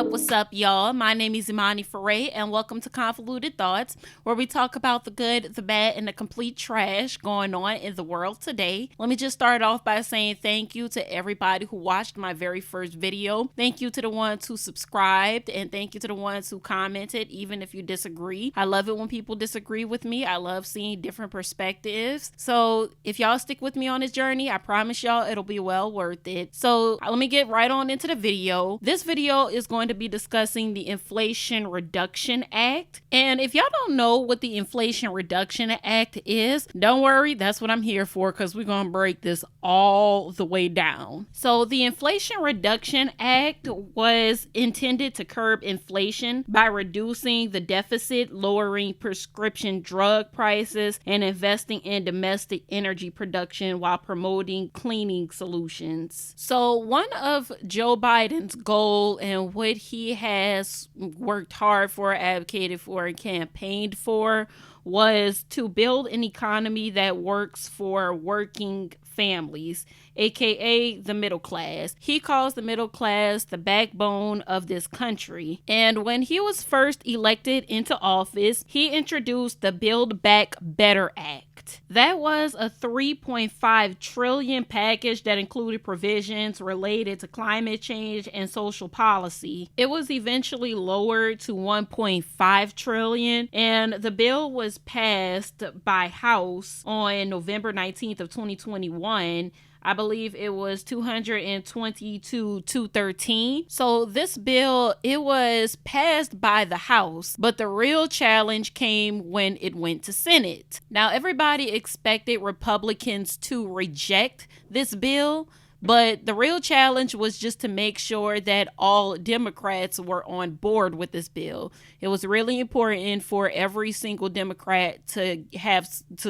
What's up, y'all? My name is Imani Furay, and welcome to Convoluted Thoughtz, where we talk about the good, the bad, and the complete trash going on in the world today. Let me just start off by saying thank you to everybody who watched my very first video. Thank you to the ones who subscribed, and thank you to the ones who commented, even if you disagree. I love it when people disagree with me. I love seeing different perspectives. So if y'all stick with me on this journey, I promise y'all it'll be well worth it. So let me get right on into the video. This video is going to be discussing the Inflation Reduction Act. And if y'all don't know what the Inflation Reduction Act is, don't worry, that's what I'm here for, because we're going to break this all the way down. So the Inflation Reduction Act was intended to curb inflation by reducing the deficit, lowering prescription drug prices, and investing in domestic energy production while promoting cleaning solutions. So one of Joe Biden's goal and what he has worked hard for, advocated for, and campaigned for was to build an economy that works for working families, aka the middle class. He calls the middle class the backbone of this country. And when he was first elected into office, he introduced the Build Back Better Act. That was a $3.5 trillion package that included provisions related to climate change and social policy. It was eventually lowered to $1.5 trillion, and the bill was passed by House on November 19th of 2021. I believe it was 220 to 213. So this bill, it was passed by the House, but the real challenge came when it went to Senate. Now, everybody expected Republicans to reject this bill, but the real challenge was just to make sure that all Democrats were on board with this bill. It was really important for every single Democrat to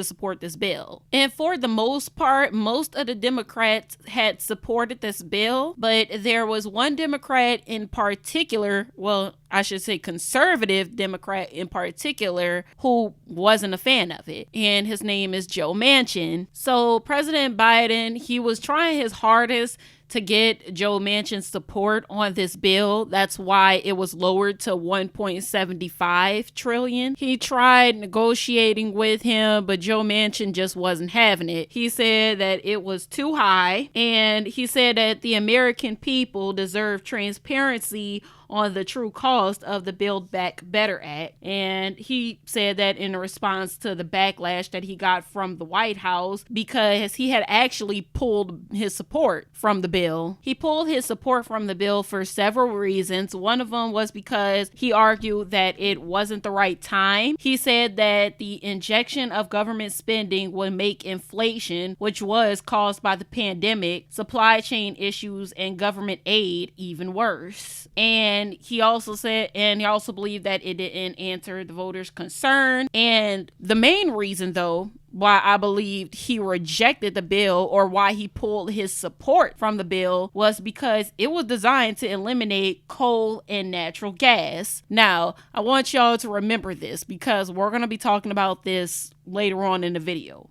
support this bill. And for the most part, most of the Democrats had supported this bill, but there was one Democrat in particular, well, I should say conservative Democrat in particular, who wasn't a fan of it. And his name is Joe Manchin. So President Biden, he was trying his hardest to get Joe Manchin's support on this bill. That's why it was lowered to $1.75 trillion. He tried negotiating with him, but Joe Manchin just wasn't having it. He said that it was too high, and he said that the American people deserve transparency on the true cost of the Build Back Better Act. And he said that in response to the backlash that he got from the White House, because he had actually pulled his support from the bill. He pulled his support from the bill for several reasons. One of them was because he argued that it wasn't the right time. He said that the injection of government spending would make inflation, which was caused by the pandemic, supply chain issues, and government aid even worse. And he also believed that it didn't answer the voters' concern. And the main reason, though, why I believed he rejected the bill, or why he pulled his support from the bill, was because it was designed to eliminate coal and natural gas. Now, I want y'all to remember this, because we're going to be talking about this later on in the video.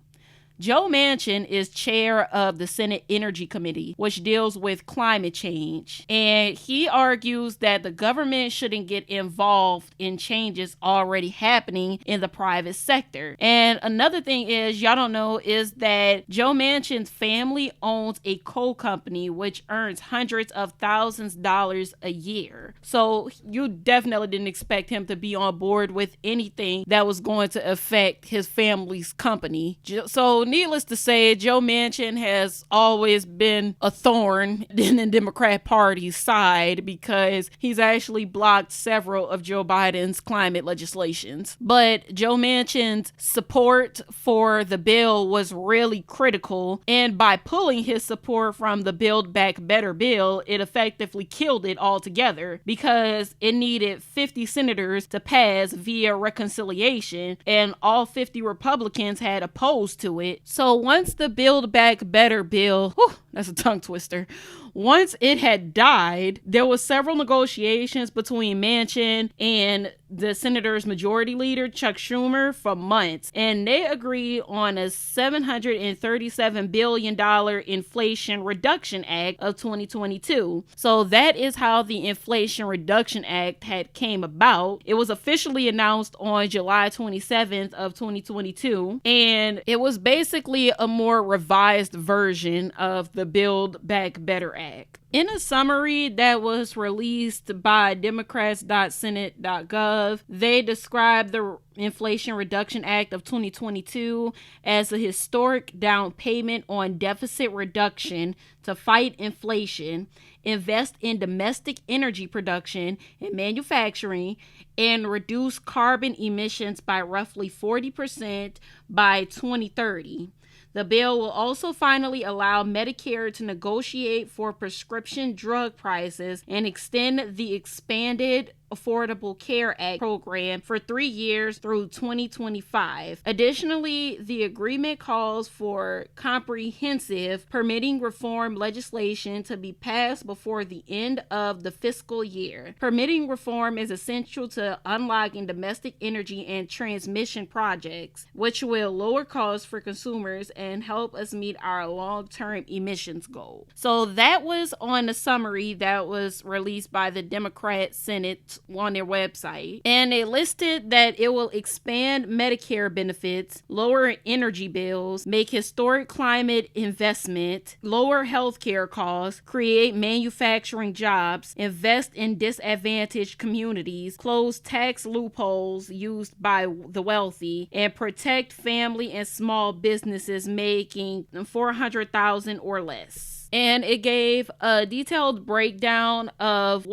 Joe Manchin is chair of the Senate Energy Committee, which deals with climate change. And he argues that the government shouldn't get involved in changes already happening in the private sector. And another thing is, y'all don't know, is that Joe Manchin's family owns a coal company which earns hundreds of thousands of dollars a year. So you definitely didn't expect him to be on board with anything that was going to affect his family's company. So needless to say, Joe Manchin has always been a thorn in the Democrat Party's side, because he's actually blocked several of Joe Biden's climate legislations. But Joe Manchin's support for the bill was really critical, and by pulling his support from the Build Back Better bill, it effectively killed it altogether, because it needed 50 senators to pass via reconciliation, and all 50 Republicans had opposed to it. So once the Build Back Better bill, that's a tongue twister, once it had died, there was several negotiations between Manchin and the Senator's majority leader, Chuck Schumer, for months. And they agreed on a $737 billion Inflation Reduction Act of 2022. So that is how the Inflation Reduction Act had came about. It was officially announced on July 27th of 2022. And it was basically a more revised version of the Build Back Better Act. In a summary that was released by Democrats.Senate.gov, they described the Inflation Reduction Act of 2022 as a historic down payment on deficit reduction to fight inflation, invest in domestic energy production and manufacturing, and reduce carbon emissions by roughly 40% by 2030. The bill will also finally allow Medicare to negotiate for prescription drug prices and extend the expanded Affordable Care Act program for 3 years through 2025. Additionally, the agreement calls for comprehensive permitting reform legislation to be passed before the end of the fiscal year. Permitting reform is essential to unlocking domestic energy and transmission projects, which will lower costs for consumers and help us meet our long-term emissions goal. So that was on the summary that was released by the Democrat Senate on their website, and they listed that it will expand Medicare benefits, lower energy bills, make historic climate investment, lower healthcare costs, create manufacturing jobs, invest in disadvantaged communities, close tax loopholes used by the wealthy, and protect family and small businesses making $400,000 or less. And it gave a detailed breakdown of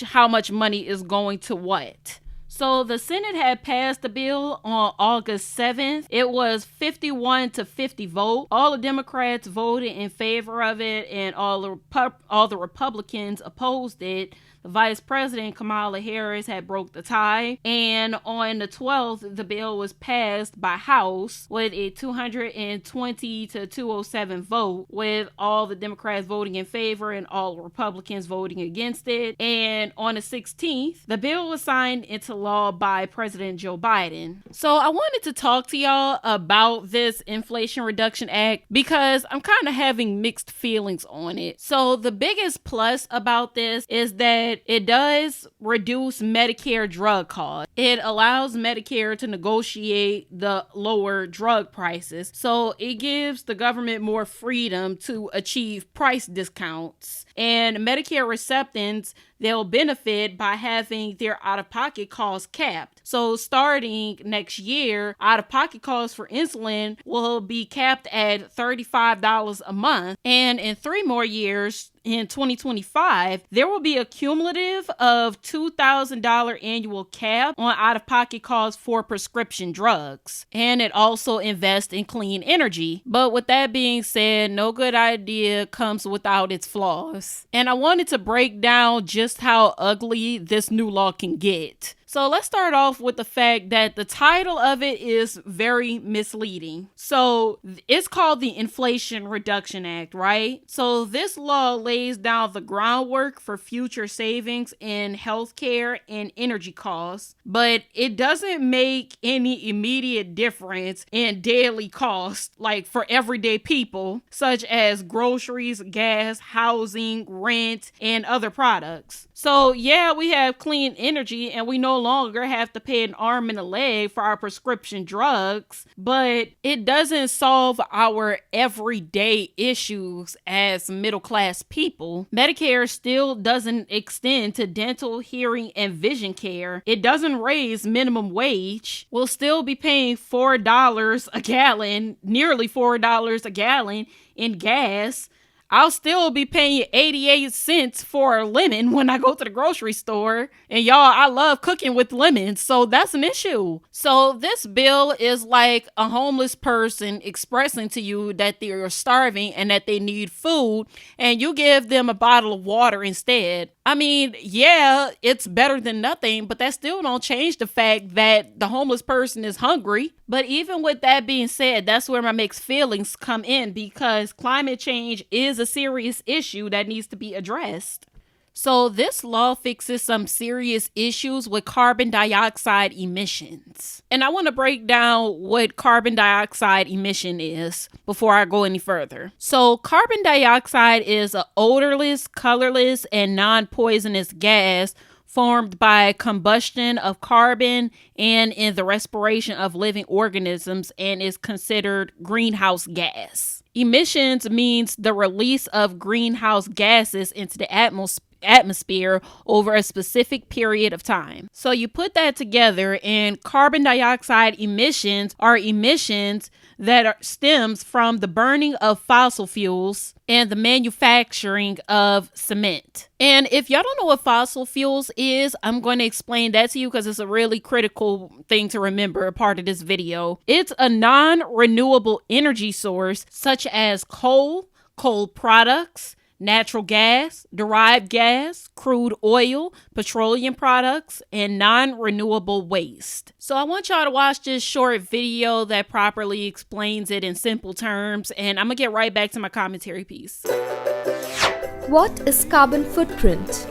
how much money is going to what. So the Senate had passed the bill on August 7th. It was 51 to 50 vote. All the Democrats voted in favor of it, and all the Republicans opposed it. The Vice President, Kamala Harris, had broke the tie. And on the 12th, the bill was passed by House with a 220 to 207 vote, with all the Democrats voting in favor and all the Republicans voting against it. And on the 16th, the bill was signed into law by President Joe Biden. So I wanted to talk to y'all about this Inflation Reduction Act because I'm kind of having mixed feelings on it. So the biggest plus about this is that it does reduce Medicare drug costs. It allows Medicare to negotiate the lower drug prices. So it gives the government more freedom to achieve price discounts. And Medicare recipients, they'll benefit by having their out-of-pocket costs capped. So starting next year, out-of-pocket costs for insulin will be capped at $35 a month. And in 3 more years, in 2025, there will be a cumulative of $2,000 annual cap on out-of-pocket costs for prescription drugs. And it also invests in clean energy. But with that being said, no good idea comes without its flaws. And I wanted to break down just how ugly this new law can get. So let's start off with the fact that the title of it is very misleading. So it's called the Inflation Reduction Act, right? So this law lays down the groundwork for future savings in healthcare and energy costs, but it doesn't make any immediate difference in daily costs, like for everyday people, such as groceries, gas, housing, rent, and other products. So yeah, we have clean energy and we no longer have to pay an arm and a leg for our prescription drugs, but it doesn't solve our everyday issues as middle class people. Medicare still doesn't extend to dental, hearing, and vision care. It doesn't raise minimum wage. We'll still be paying $4 a gallon, nearly $4 a gallon in gas. I'll still be paying 88 cents for a lemon when I go to the grocery store. And y'all, I love cooking with lemons, so that's an issue. So this bill is like a homeless person expressing to you that they're starving and that they need food, and you give them a bottle of water instead. I mean, yeah, it's better than nothing, but that still don't change the fact that the homeless person is hungry. But even with that being said, that's where my mixed feelings come in, because climate change is a serious issue that needs to be addressed. So this law fixes some serious issues with carbon dioxide emissions. And I want to break down what carbon dioxide emission is before I go any further. So carbon dioxide is an odorless, colorless, and non-poisonous gas formed by combustion of carbon and in the respiration of living organisms, and is considered greenhouse gas. Emissions means the release of greenhouse gases into the atmosphere over a specific period of time. So you put that together, and carbon dioxide emissions are emissions that stems from the burning of fossil fuels and the manufacturing of cement. And if y'all don't know what fossil fuels is, I'm going to explain that to you because it's a really critical thing to remember, a part of this video. It's a non-renewable energy source such as coal products, natural gas, derived gas, crude oil, petroleum products, and non-renewable waste. So I want y'all to watch this short video that properly explains it in simple terms, and I'm gonna get right back to my commentary piece. What is carbon footprint?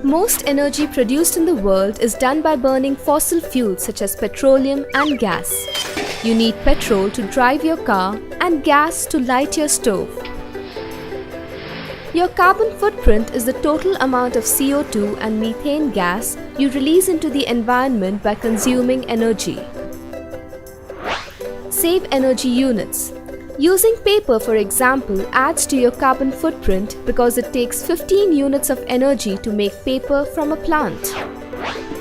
Most energy produced in the world is done by burning fossil fuels such as petroleum and gas. You need petrol to drive your car and gas to light your stove. Your carbon footprint is the total amount of CO2 and methane gas you release into the environment by consuming energy. Save energy units. Using paper, for example, adds to your carbon footprint because it takes 15 units of energy to make paper from a plant.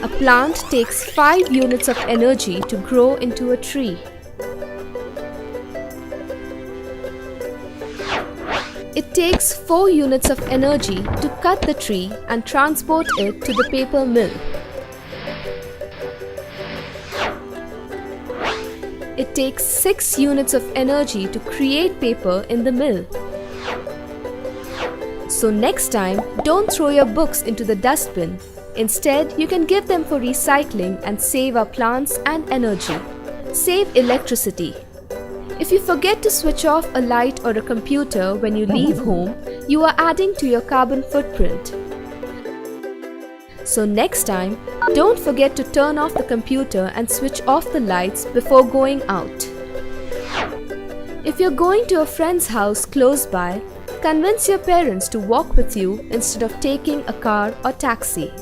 A plant takes 5 units of energy to grow into a tree. It takes 4 units of energy to cut the tree and transport it to the paper mill. It takes 6 units of energy to create paper in the mill. So next time, don't throw your books into the dustbin. Instead, you can give them for recycling and save our plants and energy. Save electricity. If you forget to switch off a light or a computer when you leave home, you are adding to your carbon footprint. So next time, don't forget to turn off the computer and switch off the lights before going out. If you're going to a friend's house close by, convince your parents to walk with you instead of taking a car or taxi.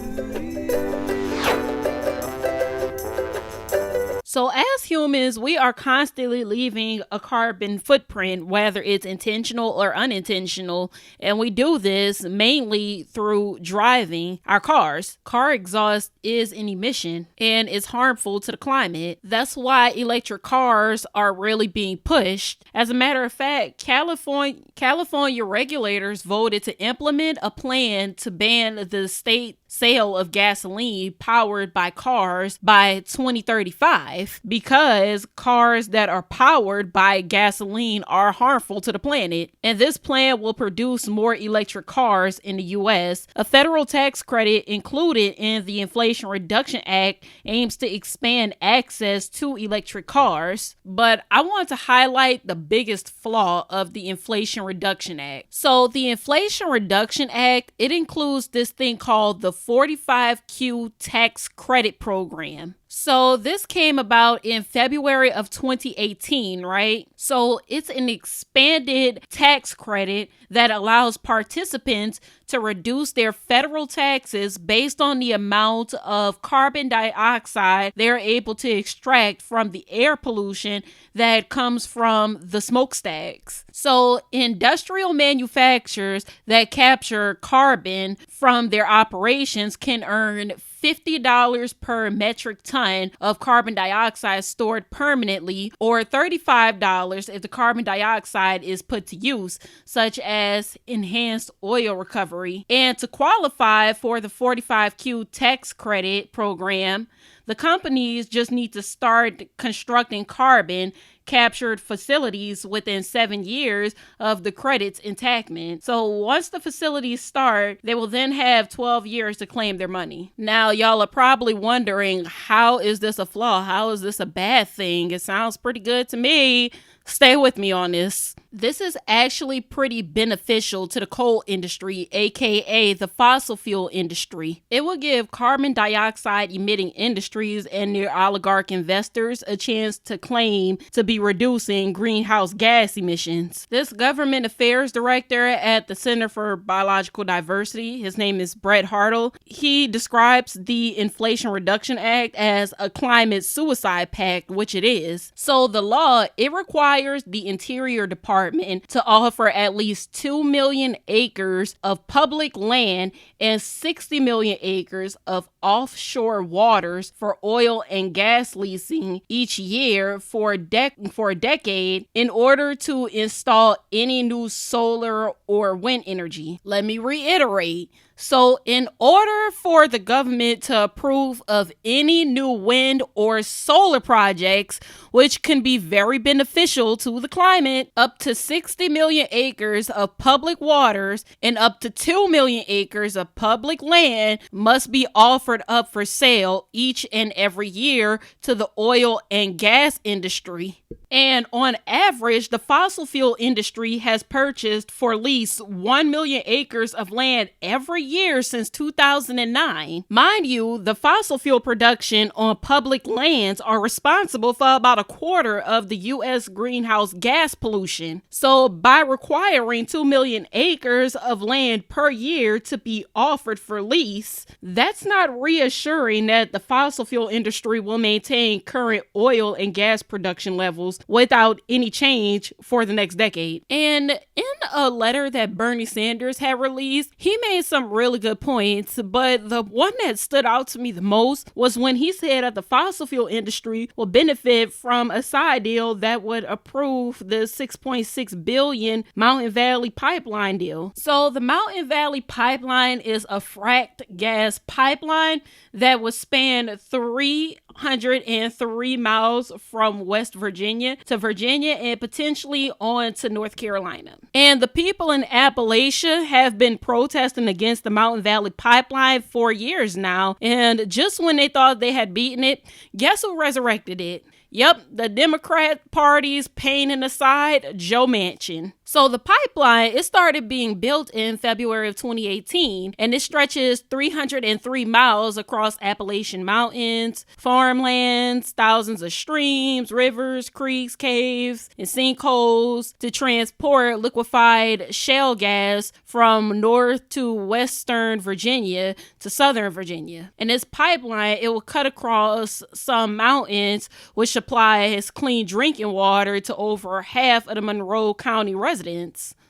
So as humans, we are constantly leaving a carbon footprint, whether it's intentional or unintentional. And we do this mainly through driving our cars. Car exhaust is an emission and is harmful to the climate. That's why electric cars are really being pushed. As a matter of fact, California regulators voted to implement a plan to ban the state sale of gasoline powered by cars by 2035 because cars that are powered by gasoline are harmful to the planet. And this plan will produce more electric cars in the US. A federal tax credit included in the Inflation Reduction Act aims to expand access to electric cars. But I want to highlight the biggest flaw of the Inflation Reduction Act. So the Inflation Reduction Act, it includes this thing called the 45Q tax credit program. So this came about in February of 2018, right? So it's an expanded tax credit that allows participants to reduce their federal taxes based on the amount of carbon dioxide they're able to extract from the air pollution that comes from the smokestacks. So industrial manufacturers that capture carbon from their operations can earn $50 per metric ton of carbon dioxide stored permanently, or $35 if the carbon dioxide is put to use, such as enhanced oil recovery. And to qualify for the 45Q tax credit program, the companies just need to start constructing carbon captured facilities within 7 years of the credit's enactment. So once the facilities start, they will then have 12 years to claim their money. Now, y'all are probably wondering, how is this a flaw? How is this a bad thing? It sounds pretty good to me. Stay with me on this. This is actually pretty beneficial to the coal industry, aka the fossil fuel industry. It will give carbon dioxide emitting industries and their oligarch investors a chance to claim to be reducing greenhouse gas emissions. This government affairs director at the Center for Biological Diversity, his name is Brett Hartle, he describes the Inflation Reduction Act as a climate suicide pact, which it is. So the law, it requires the Interior Department to offer at least 2 million acres of public land and 60 million acres of offshore waters for oil and gas leasing each year for a decade in order to install any new solar or wind energy. Let me reiterate. So in order for the government to approve of any new wind or solar projects, which can be very beneficial to the climate, up to 60 million acres of public waters and up to 2 million acres of public land must be offered up for sale each and every year to the oil and gas industry. And on average, the fossil fuel industry has purchased for lease 1 million acres of land every year since 2009. Mind you, the fossil fuel production on public lands are responsible for about a quarter of the U.S. greenhouse gas pollution. So by requiring 2 million acres of land per year to be offered for lease, that's not reassuring that the fossil fuel industry will maintain current oil and gas production levels without any change for the next decade. And in a letter that Bernie Sanders had released, he made some really good points, but the one that stood out to me the most was when he said that the fossil fuel industry will benefit from a side deal that would approve the $6.6 billion Mountain Valley Pipeline deal. So the Mountain Valley Pipeline is a fracked gas pipeline that would span 303 miles from West Virginia to Virginia and potentially on to North Carolina. And the people in Appalachia have been protesting against the Mountain Valley Pipeline for years now. And just when they thought they had beaten it, guess who resurrected it? Yep, the Democrat Party's pain in the side, Joe Manchin. So the pipeline, it started being built in February of 2018, and it stretches 303 miles across Appalachian Mountains, farmlands, thousands of streams, rivers, creeks, caves, and sinkholes to transport liquefied shale gas from North to Western Virginia to Southern Virginia. And this pipeline, it will cut across some mountains, which supplies clean drinking water to over half of the Monroe County residents.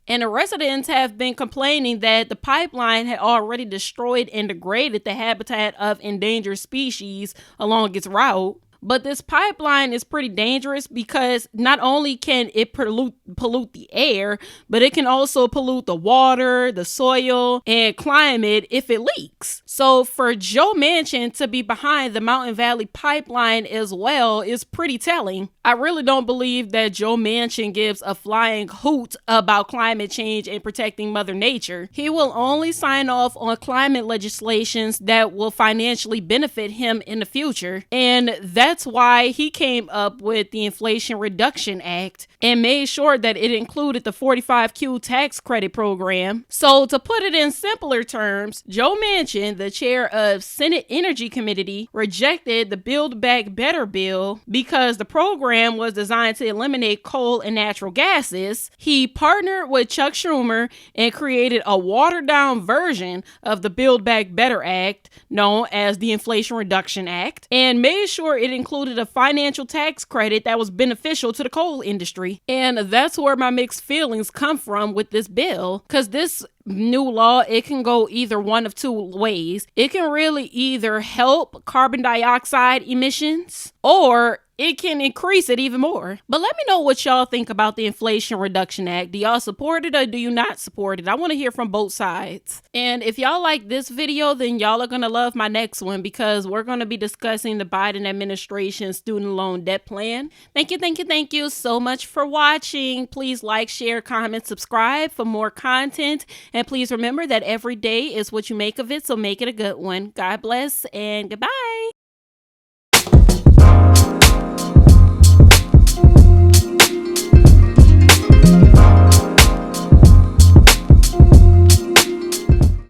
And the residents have been complaining that the pipeline had already destroyed and degraded the habitat of endangered species along its route. But this pipeline is pretty dangerous because not only can it pollute the air, but it can also pollute the water, the soil, and climate if it leaks. So for Joe Manchin to be behind the Mountain Valley Pipeline as well is pretty telling. I really don't believe that Joe Manchin gives a flying hoot about climate change and protecting Mother Nature. He will only sign off on climate legislations that will financially benefit him in the future. And that's why he came up with the Inflation Reduction Act and made sure that it included the 45Q tax credit program. So to put it in simpler terms, Joe Manchin, the chair of Senate Energy Committee, rejected the Build Back Better bill because the program was designed to eliminate coal and natural gases. He partnered with Chuck Schumer and created a watered-down version of the Build Back Better Act, known as the Inflation Reduction Act, and made sure it included a financial tax credit that was beneficial to the coal industry. And that's where my mixed feelings come from with this bill, because this new law, it can go either one of two ways. It can really either help carbon dioxide emissions or it can increase it even more. But let me know what y'all think about the Inflation Reduction Act. Do y'all support it or do you not support it? I want to hear from both sides. And if y'all like this video, then y'all are going to love my next one because we're going to be discussing the Biden administration student loan debt plan. Thank you so much for watching. Please like, share, comment, subscribe for more content. And please remember that every day is what you make of it, so make it a good one. God bless and goodbye.